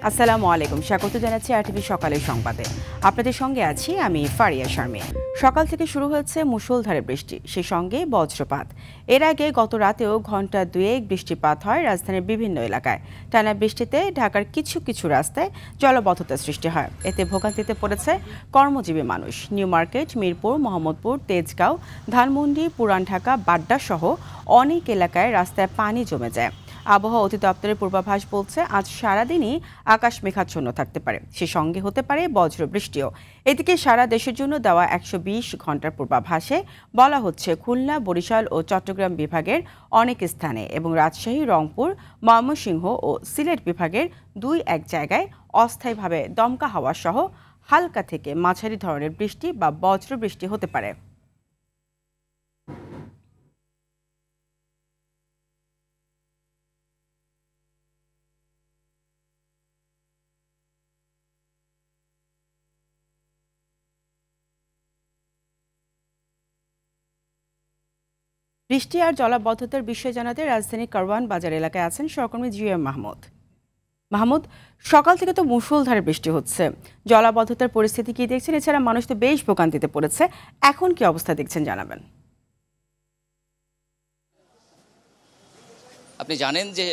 আসসালামু আলাইকুম, স্বাগত জানাচ্ছি আরটিভি সকালের সংবাদে। আপনাদের সঙ্গে আছি আমি ফারিয়া শারমি। সকাল থেকে শুরু হয়েছে মুষলধারে বৃষ্টি, সেই সঙ্গে বজ্রপাত। এর আগে গত রাতেও ঘণ্টা দুয়েক বৃষ্টিপাত হয় রাজধানীর বিভিন্ন এলাকায়। টানা বৃষ্টিতে ঢাকার কিছু কিছু রাস্তায় জলাবদ্ধতার সৃষ্টি হয়, এতে ভোগান্তিতে পড়েছে কর্মজীবী মানুষ। নিউ মার্কেট, মিরপুর, মোহাম্মদপুর, তেজগাঁও, ধানমন্ডি, পুরান ঢাকা, বাড্ডা সহ অনেক এলাকায় রাস্তায় পানি জমে যায়। আবহাওয়া অধিদপ্তরের পূর্বাভাস বলছে আজ সারাদিনই আকাশ মেঘাচ্ছন্ন থাকতে পারে, সে সঙ্গে হতে পারে বজ্র বৃষ্টিও। এদিকে সারা দেশের জন্য দেওয়া 120 ঘন্টার পূর্বাভাসে বলা হচ্ছে খুলনা, বরিশাল ও চট্টগ্রাম বিভাগের অনেক স্থানে এবং রাজশাহী, রংপুর, ময়মনসিংহ ও সিলেট বিভাগের 2-1 জায়গায় অস্থায়ীভাবে দমকা হাওয়া সহ হালকা থেকে মাঝারি ধরনের বৃষ্টি বা বজ্র বৃষ্টি হতে পারে। বৃষ্টি আর জলাবদ্ধতার বিষয়ে জানাতে রাজধানীর কারওয়ান বাজার এলাকায় আছেন সহকর্মী জিএম মাহমুদ। মাহমুদ, সকাল থেকে তো মুষলধারে বৃষ্টি হচ্ছে, জলাবদ্ধতার পরিস্থিতি কি দেখছেন? এছাড়া মানুষ তো বেশ ভোগান্তিতে পড়েছে, এখন কি অবস্থা দেখছেন জানাবেন। আপনি জানেন যে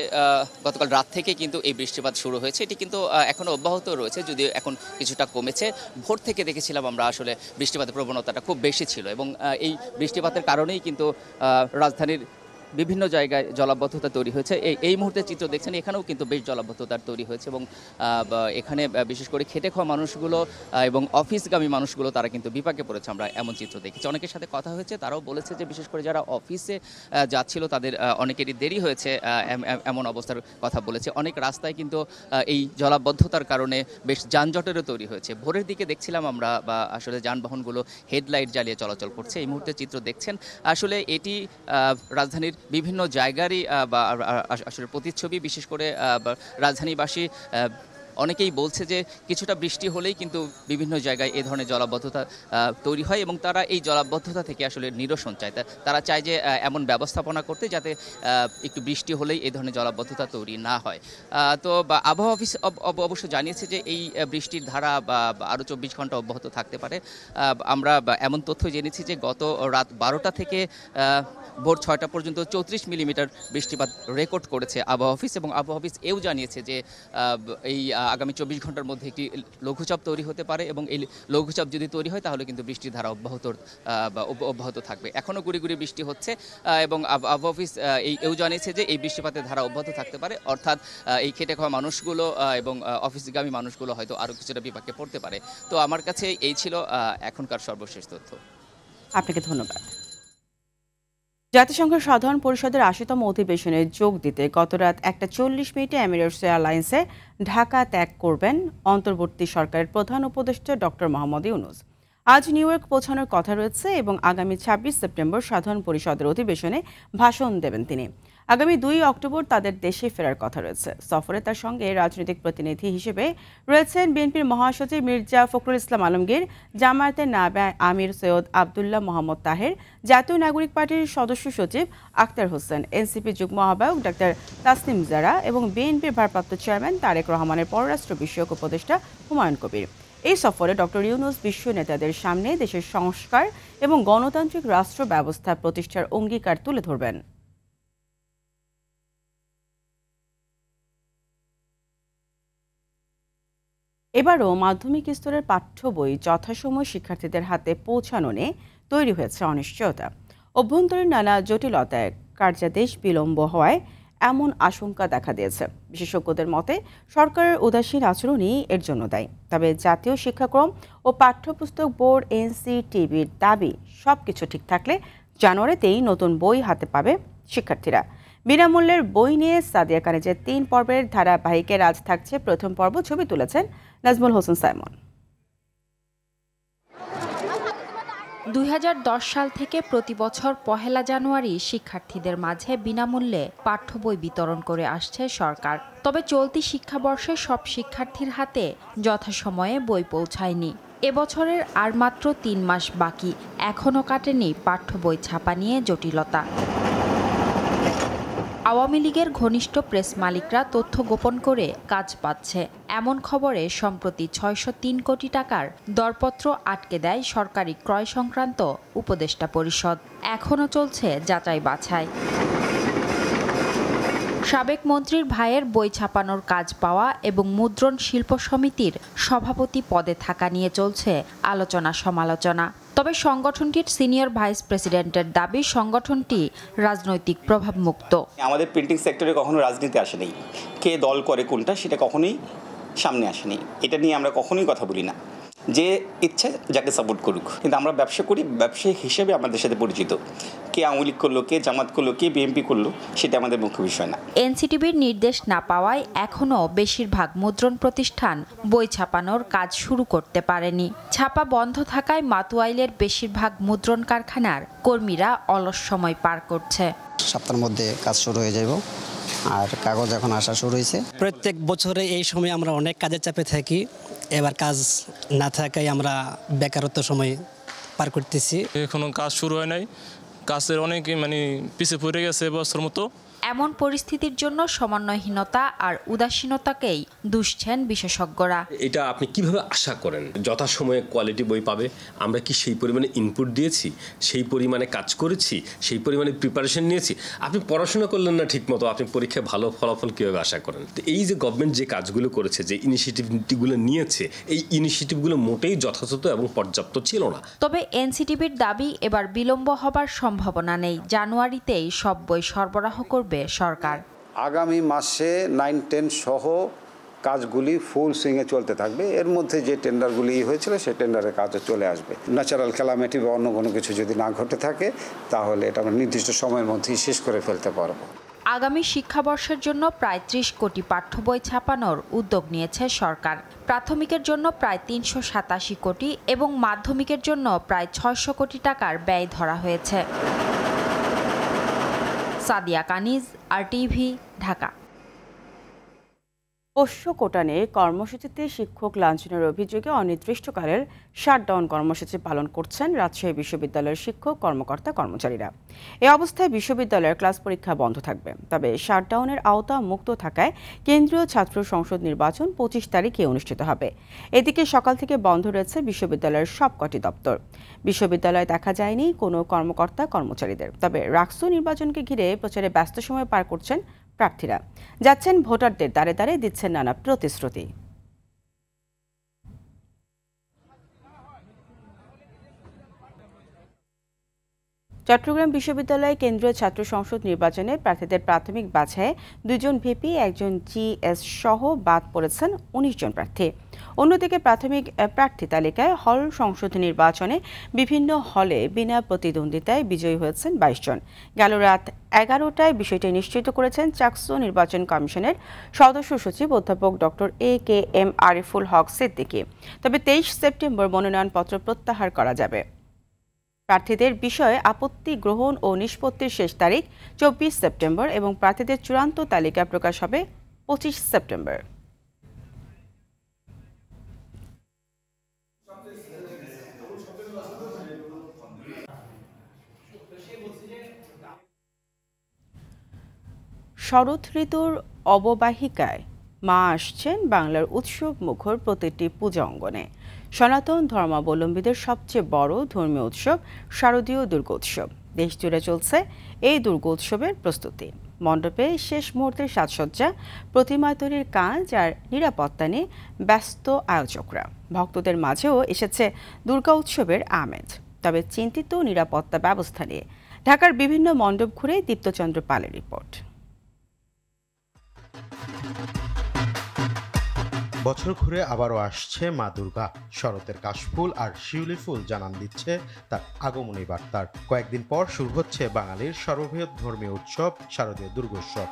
গতকাল রাত থেকে কিন্তু এই বৃষ্টিপাত শুরু হয়েছে, এটি কিন্তু এখনো অব্যাহত রয়েছে, যদিও এখন কিছুটা কমেছে। ভোর থেকে দেখেছিলাম আমরা আসলে বৃষ্টিপাতের প্রবণতাটা খুব বেশি ছিল এবং এই বৃষ্টিপাতের কারণেই কিন্তু রাজধানীর বিভিন্ন জায়গায় জলাবদ্ধতা তৈরি হয়েছে। এই মুহূর্তে চিত্র দেখছেন, এখানেও কিন্তু বেশ জলাবদ্ধতার তৈরি হয়েছে এবং এখানে বিশেষ করে খেটে খাওয়া মানুষগুলো এবং অফিসগামী মানুষগুলো তারা কিন্তু বিপাকে পড়েছে, আমরা এমন চিত্র দেখেছি। অনেকের সাথে কথা হয়েছে, তারাও বলেছে যে বিশেষ করে যারা অফিসে যাচ্ছিল তাদের অনেকেরই দেরি হয়েছে, এমন অবস্থার কথা বলেছে। অনেক রাস্তায় কিন্তু এই জলাবদ্ধতার কারণে বেশ যানজটেরও তৈরি হয়েছে। ভোরের দিকে দেখছিলাম আমরা বা আসলে যানবাহনগুলো হেডলাইট জ্বালিয়ে চলাচল করছে। এই মুহূর্তে চিত্র দেখছেন, আসলে এটি রাজধানীর বিভিন্ন জায়গারই আসলে প্রতিচ্ছবি। বিশেষ করে রাজধানীবাসী অনেকেই বলছে যে কিছুটা বৃষ্টি হলেই কিন্তু বিভিন্ন জায়গায় এ ধরনের জলাবদ্ধতা তৈরি হয় এবং তারা এই জলাবদ্ধতা থেকে আসলে নিরসন চায়। তারা চায় যে এমন ব্যবস্থাপনা করতে যাতে একটু বৃষ্টি হলেই এই ধরনের জলাবদ্ধতা তৈরি না হয়। তো আবহাওয়া অফিস অবশ্য জানিয়েছে যে এই বৃষ্টির ধারা আরও 24 ঘন্টা অব্যাহত থাকতে পারে। আমরা এমন তথ্য জেনেছি যে গত রাত 12টা থেকে ভোর 6টা পর্যন্ত 34 মিলিমিটার বৃষ্টিপাত রেকর্ড করেছে আবহাওয়া অফিস এবং আবহাওয়া অফিস এও জানিয়েছে যে এই আগামী 24 ঘন্টার মধ্যে একটি লঘুচাপ তৈরি হতে পারে এবং এই লঘুচাপ যদি তৈরি হয় তাহলে কিন্তু বৃষ্টির ধারা অব্যাহত থাকবে। এখনও গুড়ি গুড়ি বৃষ্টি হচ্ছে এবং আবহাওয়া অফিস এও জানিয়েছে যে এই বৃষ্টিপাতের ধারা অব্যাহত থাকতে পারে, অর্থাৎ এই খেটে খাওয়া মানুষগুলো এবং অফিসগামী মানুষগুলো হয়তো আরও কিছুটা বিপাকে পড়তে পারে। তো আমার কাছে এই ছিল এখনকার সর্বশেষ তথ্য। আপনাকে ধন্যবাদ। জাতিসংঘের সাধারণ পরিষদের 80তম অধিবেশনে যোগ দিতে গত রাত 1:40 এমিরেটস এয়ারলাইন্সে ঢাকা ত্যাগ করবেন অন্তর্বর্তী সরকারের প্রধান উপদেষ্টা ডক্টর মোহাম্মদ ইউনূস। আজ নিউ ইয়র্ক পৌঁছানোর কথা রয়েছে এবং আগামী 26 সেপ্টেম্বর সাধারণ পরিষদের অধিবেশনে ভাষণ দেবেন তিনি। আগামী 2 অক্টোবর তাদের দেশে ফেরার কথা রয়েছে। সফরে তার সঙ্গে রাজনৈতিক প্রতিনিধি হিসেবে রয়েছেন বিএনপির মহাসচিব মির্জা ফখরুল ইসলাম আলমগীর, জামায়াতের নায়েবে আমির সৈয়দ আবদুল্লাহ মোহাম্মদ তাহের, জাতীয় নাগরিক পার্টির সদস্য সচিব আখতার হোসেন, এনসিপি যুগ্ম আহ্বায়ক ডাক্তার তাসনিম জারা এবং বিএনপির ভারপ্রাপ্ত চেয়ারম্যান তারেক রহমানের পররাষ্ট্র বিষয়ক উপদেষ্টা হুমায়ুন কবির। এই সফরে ডক্টর ইউনূস বিশ্ব নেতাদের সামনে দেশের সংস্কার এবং গণতান্ত্রিক রাষ্ট্র ব্যবস্থা প্রতিষ্ঠার অঙ্গীকার তুলে ধরবেন। এবারও মাধ্যমিক স্তরের পাঠ্য বই যথাসময়ে শিক্ষার্থীদের হাতে পৌঁছানো নিয়ে তৈরি হয়েছে অনিশ্চয়তা। অভ্যন্তরীণ নানা জটিলতায় কার্যাদেশ বিলম্ব হওয়ায় এমন আশঙ্কা দেখা দিয়েছে। বিশেষজ্ঞদের মতে সরকারের উদাসীন আচরণই এর জন্য দায়ী। তবে জাতীয় শিক্ষাক্রম ও পাঠ্যপুস্তক বোর্ড এনসিটিবির দাবি সবকিছু ঠিক থাকলে জানুয়ারিতেই নতুন বই হাতে পাবে শিক্ষার্থীরা। বিনামূল্যের বই নিয়ে সাদিয়া কানেজের 3 পর্বের ধারাবাহিকের আজ থাকছে প্রথম পর্ব। ছবি তুলেছেন নাজমুল হোসেন সাইমন। 2010 সাল থেকে প্রতি বছর 1 জানুয়ারি শিক্ষার্থীদের মাঝে বিনামূল্যে পাঠ্য বই বিতরণ করে আসছে সরকার। তবে চলতি শিক্ষাবর্ষে সব শিক্ষার্থীর হাতে যথাসময়ে বই পৌঁছায়নি। এবছরের আর মাত্র 3 মাস বাকি, এখনও কাটেনি পাঠ্য বই ছাপা নিয়ে জটিলতা। আওয়ামী লীগের ঘনিষ্ঠ প্রেস মালিকরা তথ্য গোপন করে কাজ পাচ্ছে এমন খবরে সম্প্রতি ৬০৩ কোটি টাকার দরপত্র আটকে দেয় সরকারি ক্রয় সংক্রান্ত উপদেষ্টা পরিষদ। এখনও চলছে যাচাই বাছাই। সাবেক মন্ত্রীর ভাইয়ের বই ছাপানোর কাজ পাওয়া এবং মুদ্রণ শিল্প সমিতির সভাপতি পদে থাকা নিয়ে চলছে আলোচনা সমালোচনা। তবে সংগঠনটির সিনিয়র ভাইস প্রেসিডেন্টের দাবি সংগঠনটি রাজনৈতিক প্রভাবমুক্ত। আমাদের প্রিন্টিং সেক্টরে কখনো রাজনীতি আসেনি, কে দল করে কোনটা সেটা কখনোই সামনে আসেনি। এটা নিয়ে আমরা কখনোই কথা বলি না, যে ইচ্ছে যাকে সাপোর্ট করুক, কিন্তু আমরা ব্যবসা করি, ব্যবসায়ী হিসেবে আমাদের সাথে পরিচিত। কে আওয়ামী লীগ করলো, কে জামাত করলো, কে বিএনপি করলো, সেটা আমাদের মুখ্য বিষয় না। এনসিটিবির নির্দেশ না পাওয়ায় এখনও বেশিরভাগ মুদ্রণ প্রতিষ্ঠান বই ছাপানোর কাজ শুরু করতে পারেনি। ছাপা বন্ধ থাকায় মাতুয়াইলের বেশিরভাগ মুদ্রণ কারখানার কর্মীরা অলস সময় পার করছে। সপ্তাহের মধ্যে কাজ শুরু হয়ে যাব, আর কাগজ এখন আসা শুরু হয়েছে। প্রত্যেক বছরে এই সময় আমরা অনেক কাজের চাপে থাকি, এবার কাজ না থাকায় আমরা বেকারত্ব সময় পার করতেছি। এখনো কাজ শুরু হয় নাই, কাজের অনেক পিছিয়ে পড়ে গেছে এবছর মতো। এমন পরিস্থিতির জন্য সমন্বয়হীনতা আর উদাসীনতাকেই দুষছেন বিশেষজ্ঞরা। এটা আপনি কিভাবে আশা করেন যথাসময়ে কোয়ালিটি বই পাবে? আমরা কি সেই পরিমাণে ইনপুট দিয়েছি, সেই পরিমাণে কাজ করেছি, সেই পরিমাণে প্রিপারেশন নিয়েছি? আপনি পড়াশোনা করলেন না ঠিকমতো, আপনি পরীক্ষায় ভালো ফলাফল কীভাবে আশা করেন? তো এই যে গভর্নমেন্ট যে কাজগুলো করেছে, যে ইনিশিয়েটিভগুলো নিয়েছে, এই ইনিশিয়েটিভগুলো মোটেই যথাযথ এবং পর্যাপ্ত ছিল না। তবে এনসিটিবির দাবি এবার বিলম্ব হবার সম্ভাবনা নেই। জানুয়ারিতেই সব বই সরবরাহ করবে সরকার। আগামী মাসে 9-10 সহ কাজগুলি ফুল সুইংয়ে চলতে থাকবে। এর মধ্যে যে টেন্ডারগুলি হয়েছিল সেই টেন্ডারের কাজও চলে আসবে। ন্যাচারাল ক্যালামিটি বা অন্য কোনো কিছু যদি না ঘটে থাকে তাহলে এটা আমরা নির্দিষ্ট সময়ের মধ্যেই শেষ করে ফেলতে পারবো। আগামী শিক্ষাবর্ষের জন্য প্রায় ৩০ কোটি পাঠ্য বই ছাপানোর উদ্যোগ নিয়েছে সরকার। প্রাথমিকের জন্য প্রায় ৩৮৭ কোটি এবং মাধ্যমিকের জন্য প্রায় ৬০০ কোটি টাকার ব্যয় ধরা হয়েছে। সাদিয়া কানিজ, RTV, ঢাকা। পোষ্য কোটানে কর্মসূচিতে শিক্ষক লাঞ্ছনের অভিযোগে অনির্দিষ্টকালের শাটডাউন কর্মসূচি পালন করছেন রাজশাহী বিশ্ববিদ্যালয়ের শিক্ষক কর্মকর্তা কর্মচারীরা। এ অবস্থায় বিশ্ববিদ্যালয়ের ক্লাস পরীক্ষা বন্ধ থাকবে। তবে শাটডাউনের আওতা মুক্ত থাকায় কেন্দ্রীয় ছাত্র সংসদ নির্বাচন 25 তারিখে অনুষ্ঠিত হবে। এদিকে সকাল থেকে বন্ধ রয়েছে বিশ্ববিদ্যালয়ের সবকটি দপ্তর। বিশ্ববিদ্যালয়ে দেখা যায়নি কোনো কর্মকর্তা কর্মচারীদের। তবে রাকসু নির্বাচনকে ঘিরে প্রচারে ব্যস্ত সময় পার করছেন প্রার্থীরা। যাচ্ছেন ভোটারদের দ্বারে দ্বারে, দিচ্ছেন নানা প্রতিশ্রুতি। চট্টগ্রাম বিশ্ববিদ্যালয়ে কেন্দ্রীয় ছাত্র সংসদ নির্বাচনে প্রার্থীদের প্রাথমিক বাছাইয়ে 2 জন ভিপি, 1 জন জিএস সহ বাদ পড়েছেন 19 জন প্রার্থী। অন্যদিকে প্রাথমিক প্রার্থী তালিকায় হল সংসদ নির্বাচনে বিভিন্ন হলে বিনা প্রতিদ্বন্দ্বিতায় বিজয়ী হয়েছেন 22 জন। গেল রাত 11টায় বিষয়টি নিশ্চিত করেছেন চাকসু নির্বাচন কমিশনের সদস্য সচিব অধ্যাপক ডক্টর AKM আরিফুল হক সিদ্দিকী। তবে 23 সেপ্টেম্বর মনোনয়নপত্র প্রত্যাহার করা যাবে। প্রার্থীদের বিষয়ে আপত্তি গ্রহণ ও নিষ্পত্তির শেষ তারিখ 24 সেপ্টেম্বর এবং প্রার্থীদের চূড়ান্ত তালিকা প্রকাশ হবে 25 সেপ্টেম্বর। শরৎ ঋতুর অববাহিকায় মা আসছেন বাংলার উৎসব মুখর প্রতিটি পূজা অঙ্গনে। সনাতন ধর্মাবলম্বীদের সবচেয়ে বড় ধর্মীয় উৎসব শারদীয় দুর্গোৎসব। দেশ জুড়ে চলছে এই দুর্গোৎসবের প্রস্তুতি। মণ্ডপে শেষ মুহূর্তের সাজসজ্জা, প্রতিমা তৈরির কাজ আর নিরাপত্তা নিয়ে ব্যস্ত আয়োজকরা। ভক্তদের মাঝেও এসেছে দুর্গা উৎসবের আমেজ, তবে চিন্তিত নিরাপত্তা ব্যবস্থা নিয়ে। ঢাকার বিভিন্ন মণ্ডপ ঘুরে দীপ্তচন্দ্র পালের রিপোর্ট। বছর ঘুরে আবারও আসছে মা দুর্গা। শরতের কাশফুল আর শিউলি ফুল জানান দিচ্ছে তার আগমনী বার্তার। কয়েকদিন পর শুরু হচ্ছে বাঙালির সর্ববৃহৎ ধর্মীয় উৎসব শারদীয় দুর্গোৎসব।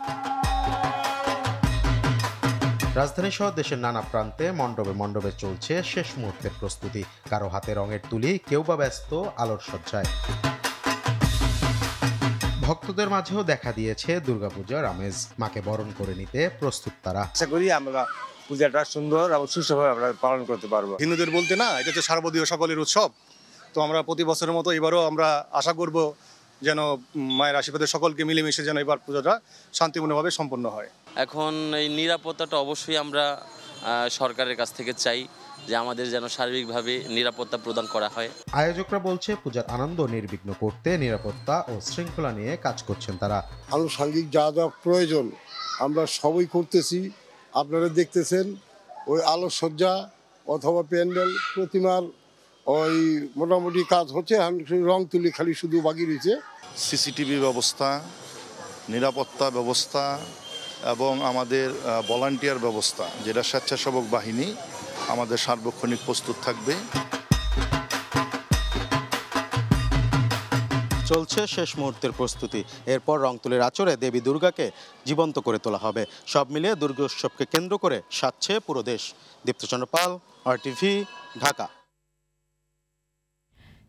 রাজধানী সহ দেশের নানা প্রান্তে মণ্ডপে মণ্ডপে চলছে শেষ মুহূর্তের প্রস্তুতি। কারো হাতে রঙের তুলি, কেউ বা ব্যস্ত আলোর সজ্জায়। ভক্তদের মাঝেও দেখা দিয়েছে দুর্গাপূজার আমেজ। মাকে বরণ করে নিতে প্রস্তুত তারা। আশা করি আমরা পূজাটা সুন্দর এবং সুষ্ঠুভাবে আমরা পালন করতে পারবো। হিন্দুদের বলতে না, এটা হচ্ছে শারদীয় সকলের উৎসব। তো আমরা প্রতি বছরের মতো এবারও আমরা আশা করব যেন মায়ের আশীর্বাদে সকলকে মিলেমিশে যেন এবার পুজোটা শান্তিপূর্ণভাবে সম্পন্ন হয়। এখন এই নিরাপত্তাটা অবশ্যই আমরা সরকারের কাছ থেকে চাই যে আমাদের যেন সার্বিকভাবে নিরাপত্তা প্রদান করা হয়। আয়োজকরা বলছে পূজার আনন্দ নির্বিঘ্ন করতে নিরাপত্তা ও শৃঙ্খলা নিয়ে কাজ করছেন তারা। আনুষঙ্গিক যা যা প্রয়োজন আমরা সবই করতেছি। আপনারা দেখতেছেন ওই আলোকসজ্জা অথবা প্যান্ডেল প্রতিমার ওই মোটামুটি কাজ হচ্ছে, রং তুলি খালি শুধু বাকি রয়েছে। সিসিটিভি ব্যবস্থা, নিরাপত্তা ব্যবস্থা এবং আমাদের ভলান্টিয়ার ব্যবস্থা, যেটা স্বেচ্ছাসেবক বাহিনী, আমাদের সার্বক্ষণিক প্রস্তুত থাকবে। চলছে শেষ মুহূর্তের প্রস্তুতি। এরপর রংতুলির আঁচড়ে দেবী দুর্গাকে জীবন্ত করে তোলা হবে। সব মিলিয়ে দুর্গোৎসবকে কেন্দ্র করে সাজছে পুরো দেশ। দীপ্তচন্দ্র পাল, RTV, ঢাকা।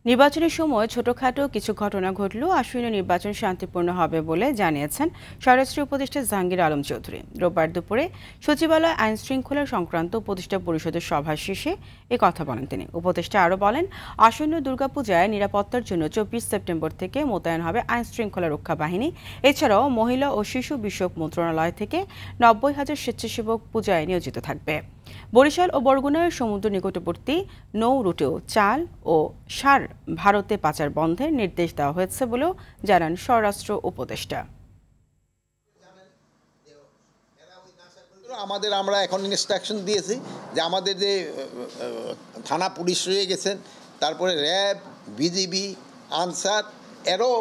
নির্বাচনের সময় ছোটখাটো কিছু ঘটনা ঘটলেও আসন্ন নির্বাচন শান্তিপূর্ণ হবে বলে জানিয়েছেন স্বরাষ্ট্র উপদেষ্টা জাহাঙ্গীর আলম চৌধুরী। রোববার দুপুরে সচিবালয় আইন শৃঙ্খলা সংক্রান্ত উপদেষ্টা পরিষদের সভা শেষে এ কথা বলেন তিনি। উপদেষ্টা আরও বলেন, আসন্ন দুর্গাপূজায় নিরাপত্তার জন্য 24 সেপ্টেম্বর থেকে মোতায়েন হবে আইন শৃঙ্খলা রক্ষা বাহিনী। এছাড়াও মহিলা ও শিশু বিষয়ক মন্ত্রণালয় থেকে 90,000 স্বেচ্ছাসেবক পূজায় নিয়োজিত থাকবে। বরিশাল ও বরগুনার সমুদ্র নিকটবর্তী নৌ রুটেও চাল ও সার ভারতে পাচার বন্ধের নির্দেশ দেওয়া হয়েছে বলেও জানান স্বরাষ্ট্র উপদেষ্টা। আমরা এখন ইনস্ট্রাকশন দিয়েছি যে আমাদের যে থানা পুলিশ রয়ে গেছেন, তারপরে র্যাব, বিজিবি, আনসার, এরও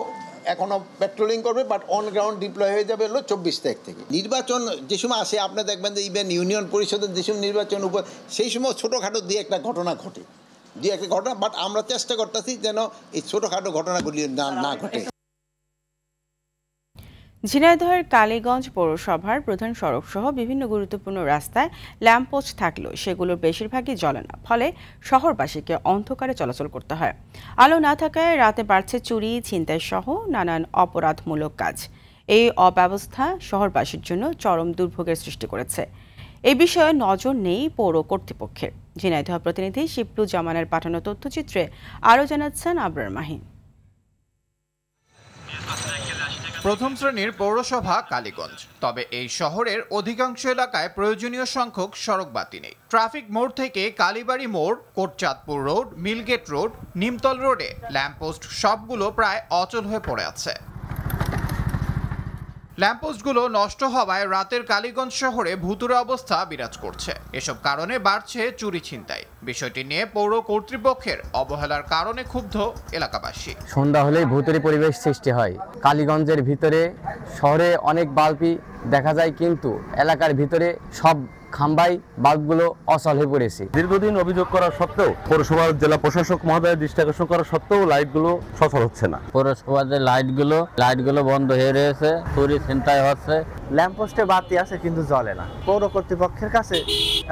এখনও পেট্রোলিং করবে, বাট অন গ্রাউন্ড ডিপ্লয় হয়ে যাবে 24 তারিখ থেকে। নির্বাচন যে সময় আসে আপনি দেখবেন যে ইভেন ইউনিয়ন পরিষদের যে সময় নির্বাচন উপর, সেই সময় ছোটোখাটো দিয়ে একটা ঘটনা ঘটে, বাট আমরা চেষ্টা করতেছি যেন এই ছোটোখাটো ঘটনাগুলি না ঘটে। ঝিনাইদহের কালীগঞ্জ পৌরসভার প্রধান সড়ক সহ বিভিন্ন গুরুত্বপূর্ণ রাস্তায় ল্যাম্পপোস্ট থাকলেও সেগুলোর বেশিরভাগই জ্বলে না, ফলে শহরবাসীকে অন্ধকারে চলাচল করতে হয়। আলো না থাকায় রাতে বাড়ছে চুরি, ছিনতাই সহ নানান অপরাধমূলক কাজ। এই অব্যবস্থা শহরবাসীর জন্য চরম দুর্ভোগের সৃষ্টি করেছে। এই বিষয়ে নজর নেই পৌর কর্তৃপক্ষের। ঝিনাইদহ প্রতিনিধি শিবলু জামানের পাঠানো তথ্যচিত্রে আরও জানাচ্ছেন আবরার মাহিন। প্রথম শ্রেণীর পৌরসভা কালীগঞ্জ, তবে এই শহরের অধিকাংশ এলাকায় প্রয়োজনীয় সংখ্যক সড়ক বাতি নেই। ট্রাফিক মোড় থেকে কালীবাড়ি মোড়, কোটচাঁদপুর রোড, মিলগেট রোড, নিমতল রোডে ল্যাম্পপোস্ট সবগুলো প্রায় অচল হয়ে পড়ে আছে। ল্যাম্পপোস্টগুলো নষ্ট হওয়ায় রাতের কালীগঞ্জ শহরে ভুতুড়ে অবস্থা বিরাজ করছে। এসব কারণে বাড়ছে চুরি ছিনতাই। বিষয়টি নিয়ে পৌর কর্তৃপক্ষের অবহেলার কারণে ক্ষুব্ধ এলাকাবাসী। সন্ধ্যা হলেই ভুতুড়ে পরিবেশ সৃষ্টি হয়। কালীগঞ্জের ভিতরে শহরে অনেক বাল্বই দেখা যায়, কিন্তু এলাকার ভিতরে সব খাম্বাই বাল্বগুলো অচল হয়ে পড়েছে। দীর্ঘদিন অভিযোগ করা সত্ত্বেও পৌরসভার জেলা প্রশাসক মহোদয়ের দৃষ্টি আকর্ষণ করা সত্ত্বেও লাইটগুলো সচল হচ্ছে না। পৌরসভার যে লাইটগুলো বন্ধ হয়ে রয়েছে, চুরি ছিনতাই হচ্ছে। ল্যাম্পপোস্টে বাতি আছে কিন্তু জ্বলে না। পৌর কর্তৃপক্ষের কাছে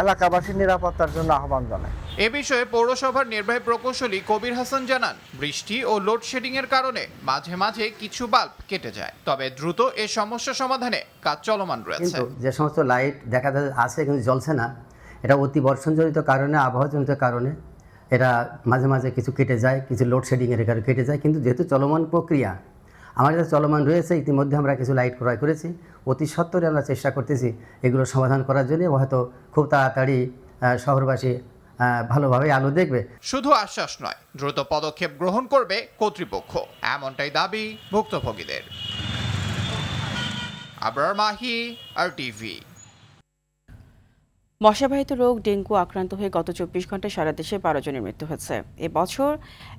এলাকাবাসীর নিরাপত্তার জন্য আহ্বান জানায়। এ বিষয়ে পৌরসভার নির্বাহী প্রকৌশলী কবির হাসান জানান, বৃষ্টি ও লোডশেডিং এর কারণে মাঝে মাঝে কিছু বাল্ব কেটে যায়, তবে দ্রুত এই সমস্যা সমাধানে কাজ চলমান রয়েছে। যে সমস্ত লাইট দেখা আছে কিন্তু জ্বলছে না, এটা অতি বর্ষণজনিত কারণে, আবহাওয়াজনিত কারণে এটা মাঝে মাঝে কিছু কেটে যায়, কিছু লোডশেডিংয়ের কারণে কেটে যায়। কিন্তু যেহেতু চলমান প্রক্রিয়া আমাদের চলমান রয়েছে, ইতিমধ্যে আমরা কিছু লাইট ক্রয় করেছি। অতি সত্বরে আমরা চেষ্টা করতেছি এগুলো সমাধান করার জন্য। হয়তো খুব তাড়াতাড়ি শহরবাসী ভালোভাবে আলো দেখবে। শুধু আশ্বাস নয়, দ্রুত পদক্ষেপ গ্রহণ করবে কর্তৃপক্ষ, এমনটাই দাবি ভুক্তভোগীদের। আবরার মাহি, RTV। মশাবাহিত রোগ ডেঙ্গু আক্রান্ত হয়ে গত 24 ঘন্টায় সারা দেশে 12 জনের মৃত্যু হয়েছে। এবছর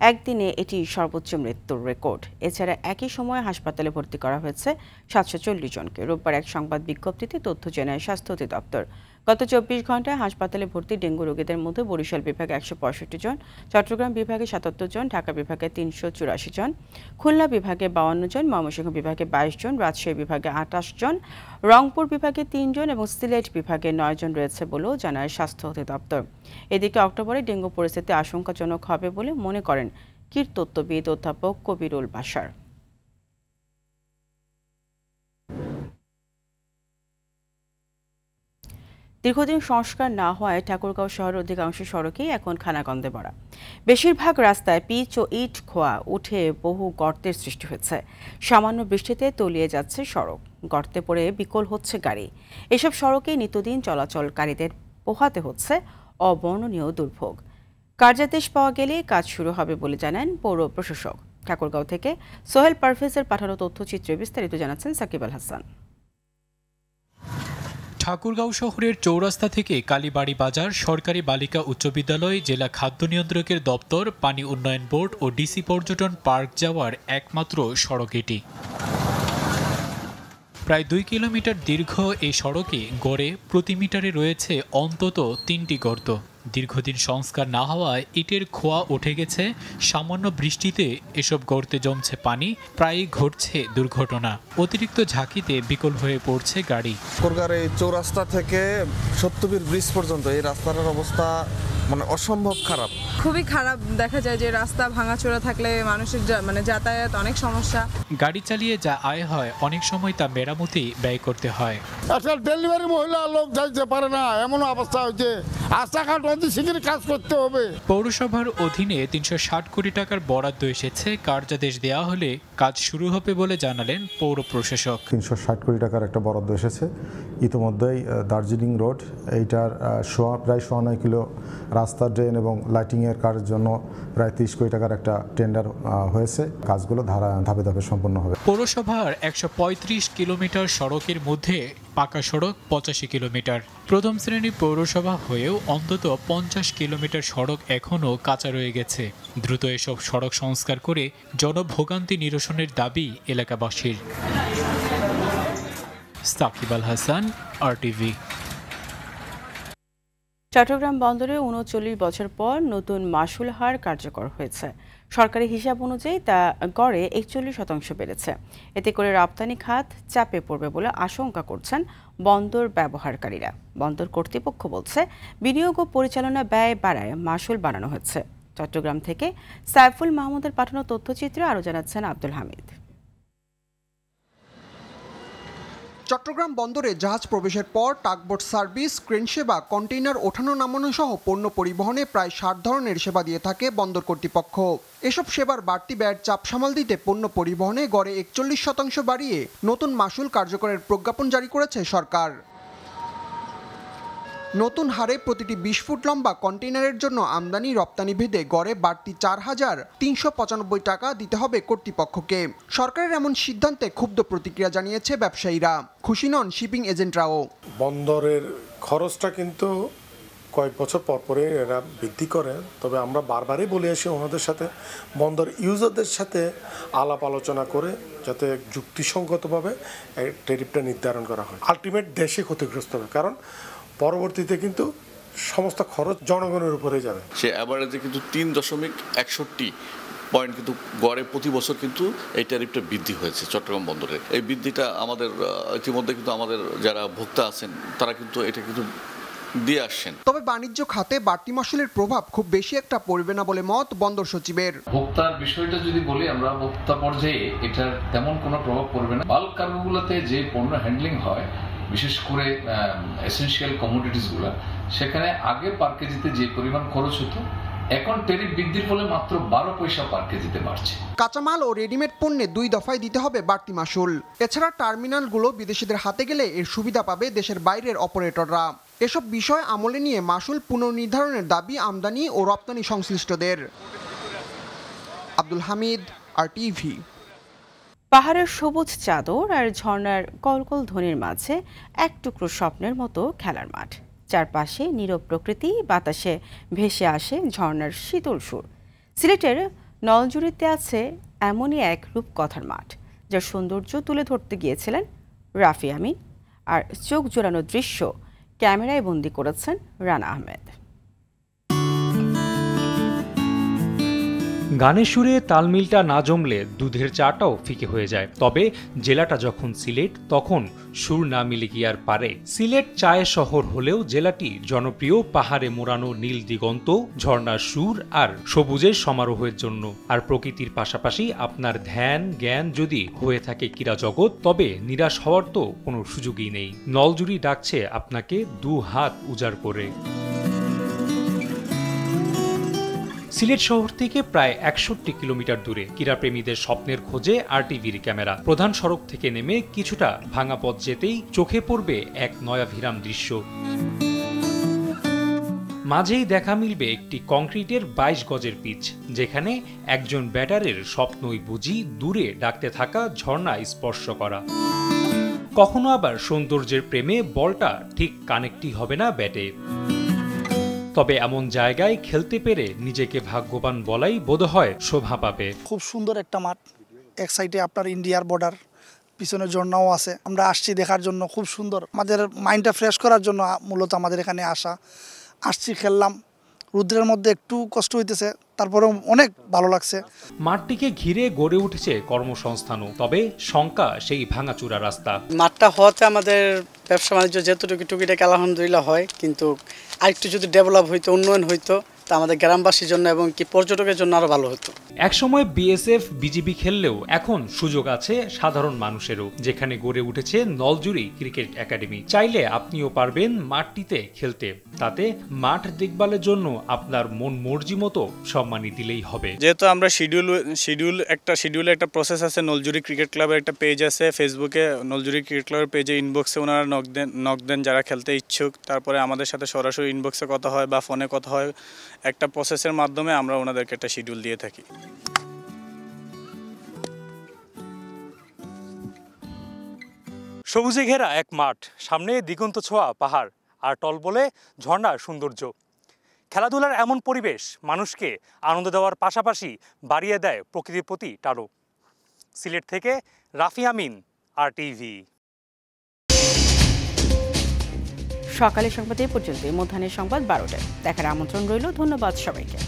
একদিনে এটি সর্বোচ্চ মৃত্যুর রেকর্ড। এছাড়া একই সময়ে হাসপাতালে ভর্তি করা হয়েছে 740 জনকে। রোববার এক সংবাদ বিজ্ঞপ্তিতে তথ্য জানায় স্বাস্থ্য অধিদপ্তর। গত 24 ঘন্টায় হাসপাতালে ভর্তি ডেঙ্গু রোগীদের মধ্যে বরিশাল বিভাগে 165 জন, চট্টগ্রাম বিভাগে 77 জন, ঢাকা বিভাগে 384 জন, খুলনা বিভাগে 52 জন, ময়মনসিংহ বিভাগে 22 জন, রাজশাহী বিভাগে 28 জন, রংপুর বিভাগে 3 জন এবং সিলেট বিভাগে 9 জন রয়েছে বলেও জানায় স্বাস্থ্য অধিদপ্তর। এদিকে অক্টোবরে ডেঙ্গু পরিস্থিতি আশঙ্কাজনক হবে বলে মনে করেন কীটতত্ত্ববিদ অধ্যাপক কবিরুল বাশার। দীর্ঘদিন সংস্কার না হওয়ায় ঠাকুরগাঁও শহরের অধিকাংশ সড়কেই এখন খানাগন্ধে ভরা। বেশিরভাগ রাস্তায় পিচ ও ইট খোয়া উঠে বহু গর্তের সৃষ্টি হয়েছে। সামান্য বৃষ্টিতে তলিয়ে যাচ্ছে সড়ক, গর্তে পড়ে বিকল হচ্ছে গাড়ি। এসব সড়কে নিত্যদিন চলাচলকারীদের পোহাতে হচ্ছে অবর্ণনীয় দুর্ভোগ। কার্যাদেশ পাওয়া গেলে কাজ শুরু হবে বলে জানান পৌর প্রশাসক। ঠাকুরগাঁও থেকে সোহেল পারভেজের পাঠানো তথ্যচিত্রে বিস্তারিত জানাচ্ছেন সাকিব আল হাসান। ঠাকুরগাঁও শহরের চৌরাস্তা থেকে কালীবাড়ি বাজার সরকারি বালিকা উচ্চ বিদ্যালয়, জেলা খাদ্য নিয়ন্ত্রকের দপ্তর, পানি উন্নয়ন বোর্ড ও ডিসি পর্যটন পার্ক যাওয়ার একমাত্র সড়ক এটি। প্রায় 2 কিলোমিটার দীর্ঘ এই সড়কে গড়ে প্রতি মিটারে রয়েছে অন্তত 3টি গর্ত। দীর্ঘদিন সংস্কার না হওয়ায় ইটের খোয়া উঠে গেছে। সামান্য বৃষ্টিতে এসব গর্তে জমছে পানি, প্রায়ই ঘটছে দুর্ঘটনা। অতিরিক্ত ঝাঁকিতে বিকল হয়ে পড়ছে গাড়ি। ঠাকুরগাঁওর এই চৌরাস্তা থেকে সত্যবীর ব্রিজ পর্যন্ত এই রাস্তাটার অবস্থা মানে অসম্ভব খারাপ, খুবই খারাপ। দেখা যায় যে রাস্তা ভাঙাচোরা থাকলে মানুষের যাতায়াত অনেক সমস্যা। গাড়ি চালিয়ে যা আয় হয় অনেক সময় তা মেরামতি ব্যয় করতে হয়। একটা ডেলিভারি মহিলা লোক যাইতে পারে না, এমন অবস্থা হয়েছে। রাস্তাঘাট অতি শীঘ্র কাজ করতে হবে। পৌরসভার অধীনে 360 কোটি টাকার বরাদ্দ এসেছে। কার্যাদেশ দেওয়া হলে কাজ শুরু হবে বলে জানালেন পৌর প্রশাসক। 360 কোটি টাকার একটা বরাদ্দ এসেছে। ইতিমধ্যেই দার্জিলিং রোড এইটার প্রায় 9.5 কিলো রাস্তা, ড্রেন এবং লাইটিংয়ের কাজের জন্য প্রায় 30 কোটি টাকার একটা টেন্ডার হয়েছে। কাজগুলো ধাপে ধাপে সম্পন্ন হবে। পৌরসভার 135 কিলোমিটার সড়কের মধ্যে পাকা সড়ক 85 কিলোমিটার। প্রথম শ্রেণীর পৌরসভা হয়েও অন্তত 50 কিলোমিটার সড়ক এখনও কাঁচা রয়ে গেছে। দ্রুত এসব সড়ক সংস্কার করে জনভোগান্তি নিরসনের দাবি এলাকাবাসীর। সাকিব আল হাসান, RTV। চট্টগ্রাম বন্দরে 39 বছর পর নতুন মাশুল হার কার্যকর হয়েছে। সরকারি হিসাব অনুযায়ী তা গড়ে 41% বেড়েছে। এতে করে রপ্তানি খাত চাপে পড়বে বলে আশঙ্কা করছেন বন্দর ব্যবহারকারীরা। বন্দর কর্তৃপক্ষ বলছে, বিনিয়োগ ও পরিচালনা ব্যয় বাড়ায় মাশুল বাড়ানো হয়েছে। চট্টগ্রাম থেকে সাইফুল মাহমুদের পাঠানো তথ্যচিত্রে আরও জানাচ্ছেন আব্দুল হামিদ। চট্টগ্রাম বন্দরে জাহাজ প্রবেশের পর টাগবোট সার্ভিস, ক্রেন সেবা, কন্টেইনার ওঠানো নামানো সহ পণ্য পরিবহনে প্রায় 60 ধরনের সেবা দিয়ে থাকে বন্দর কর্তৃপক্ষ। এসব সেবার বাড়তি ব্যয়ের চাপ সামাল দিতে পণ্য পরিবহনে গড়ে 41% বাড়িয়ে নতুন মাশুল কার্যকরের প্রজ্ঞাপন জারি করেছে সরকার। নতুন হারে প্রতিটি 20 ফুট লম্বা কন্টেইনারের জন্য আমদানি রপ্তানি ভেদে গড়ে বাড়তি 4,395 টাকা দিতে হবে কর্তৃপক্ষকে। সরকারের এমন সিদ্ধান্তে ক্ষুব্ধ প্রতিক্রিয়া জানিয়েছে ব্যবসায়ীরা। খুশি নন শিপিং এজেন্টরাও। বন্দরের খরচটা কিন্তু কয়েক বছর পর পরে এরা বৃদ্ধি করে, তবে আমরা বারবারই বলে আসি ওনাদের সাথে, বন্দর ইউজারদের সাথে আলাপ আলোচনা করে যাতে যুক্তিসঙ্গতভাবে ট্যারিফটা নির্ধারণ করা হয়। আলটিমেট দেশে ক্ষতিগ্রস্ত হবে, কারণ পরবর্তীতে কিন্তু সমস্ত খরচ জনগণের উপরে যাবে। সে অ্যাভারেজে কিন্তু 3.61 পয়েন্ট কিন্তু গড়ে প্রতি বছর কিন্তু এই ট্যারিফটা বৃদ্ধি হয়েছে চট্টগ্রাম বন্দরের। এই বৃদ্ধিটা আমাদের ইতিমধ্যে কিন্তু আমাদের যারা ভোক্তা আছেন তারা কিন্তু এটা কিন্তু দিয়ে আসছেন। তবে বাণিজ্য খাতে বাড়তি মাশুলের প্রভাব খুব বেশি একটা পড়বে না বলে মত বন্দর সচিবের। ভোক্তার বিষয়টা যদি বলি, আমরা ভোক্তা পর্যায়ে এটার তেমন কোনো প্রভাব পড়বে না। বাল্ক কার্গোগুলোতে যে পণ্য হ্যান্ডলিং হয়, বিশেষ করে এসেনশিয়াল কমোডিটিসগুলো, সেখানে আগে পার কেজিতে যে পরিমাণ খরচ হতো, এখন ট্যারিফ বৃদ্ধির ফলে মাত্র 12 পয়সা পার কেজিতে বাড়ছে। কাঁচামাল ও রেডিমেড পণ্যে 2 দফায় দিতে হবে বাড়তি মাশুল। এছাড়া টার্মিনালগুলো বিদেশিদের হাতে গেলে এর সুবিধা পাবে দেশের বাইরের অপারেটররা। এসব বিষয় আমলে নিয়ে মাশুল পুনর্নির্ধারণের দাবি আমদানি ও রপ্তানি সংশ্লিষ্টদের। আব্দুল হামিদ, RTV। পাহাড়ের সবুজ চাদর আর ঝর্ণার কলকল ধ্বনির মাঝে এক টুকরো স্বপ্নের মতো খেলার মাঠ। চারপাশে নীরব প্রকৃতি, বাতাসে ভেসে আসে ঝর্ণার শীতল সুর। সিলেটের নলজুড়িতে আছে এমনই এক রূপকথার মাঠ, যার সৌন্দর্য তুলে ধরতে গিয়েছিলেন রাফি আমিন। আর চোখ জোড়ানো দৃশ্য ক্যামেরায় বন্দী করেছেন রানা আহমেদ। গানের সুরে তালমিলটা না জমলে দুধের চাটাও ফিকে হয়ে যায়। তবে জেলাটা যখন সিলেট, তখন সুর না মিলে কি আর পারে? সিলেট চায়ের শহর হলেও জেলাটি জনপ্রিয় পাহাড়ে মোড়ানো নীল দিগন্ত, ঝর্ণার সুর আর সবুজের সমারোহের জন্য। আর প্রকৃতির পাশাপাশি আপনার ধ্যান জ্ঞান যদি হয়ে থাকে ক্রীড়া জগৎ, তবে নিরাশ হওয়ার তো কোনো সুযোগই নেই। নলজুরি ডাকছে আপনাকে দু হাত উজাড় করে। সিলেট শহর থেকে প্রায় ৬১ কিলোমিটার দূরে ক্রীড়াপ্রেমীদের স্বপ্নের খোঁজে আরটিভির ক্যামেরা। প্রধান সড়ক থেকে নেমে কিছুটা ভাঙা পথ যেতেই চোখে পড়বে এক নয়াভিরাম দৃশ্য। মাঝেই দেখা মিলবে একটি কংক্রিটের ২২ গজের পিচ, যেখানে একজন ব্যাটারের স্বপ্নই বুঝি দূরে ডাকতে থাকা ঝর্ণা স্পর্শ করা। কখনো আবার সৌন্দর্যের প্রেমে বলটা ঠিক কানেক্টই হবে না ব্যাটে। তবে এমন জায়গায় খেলতে পেরে নিজেকে ভাগ্যবান বলাই বোধহয় শোভা পাবে। খুব সুন্দর একটা মাঠ, এক সাইডে আপনার ইন্ডিয়ার বর্ডার, পিছনে ঝর্ণাও আছে। আমরা আসছি দেখার জন্য, খুব সুন্দর। আমাদের মাইন্ডটা ফ্রেশ করার জন্য মূলত আমাদের এখানে আসছি, খেললাম। রুদ্রের মধ্যে একটু কষ্ট হইতেছে, তারপরেও অনেক ভালো লাগছে। মাঠটিকে ঘিরে গড়ে উঠেছে কর্মসংস্থানও, তবে শঙ্কা সেই ভাঙাচুরা রাস্তা। মাঠটা হওয়াতে আমাদের ব্যবসা বাণিজ্য যেতটুকু টুকিটাকি আলহামদুলিল্লাহ হয়, কিন্তু আরেকটু যদি ডেভেলপ হইতো, উন্নয়ন হইতো, তা আমাদের গ্রামবাসীর জন্য এবং কি পর্যটকের জন্য আরো ভালো হতো। একসময় বিএসএফ বিজিবি খেললেও এখন সুযোগ আছে সাধারণ মানুষেরও, যেখানে গড়ে উঠেছে নলজুরি ক্রিকেট একাডেমি। চাইলে আপনিও পারবেন মাঠটিতে খেলতে। তাতে মাঠ দেখভালের জন্য আপনার মন মর্জি মতো সম্মানী দিলেই হবে। যেহেতু আমরা শিডিউলে একটা প্রসেস আছে, নলজুরি ক্রিকেট ক্লাবের একটা পেজ আছে ফেসবুকে, নলজুরি ক্রিকেট ক্লাবের পেজে ইনবক্সে ওনারা নক দেন যারা খেলতে ইচ্ছুক। তারপরে আমাদের সাথে সরাসরি ইনবক্সে কথা হয় বা ফোনে কথা হয়। একটা প্রসেসের মাধ্যমে আমরা ওনাদেরকে একটা শিডিউল দিয়ে থাকি। সবুজে ঘেরা এক মাঠ, সামনে দিগন্ত ছোঁয়া পাহাড় আর টলবলে ঝর্ণার সৌন্দর্য। খেলাধুলার এমন পরিবেশ মানুষকে আনন্দ দেওয়ার পাশাপাশি বাড়িয়ে দেয় প্রকৃতির প্রতি টানও। সিলেট থেকে রাফি আমিন, আরটিভি। সকালের সংবাদ এ পর্যন্ত। মধ্যাহ্নের সংবাদ ১২টায় দেখার আমন্ত্রণ রইল। ধন্যবাদ সবাইকে।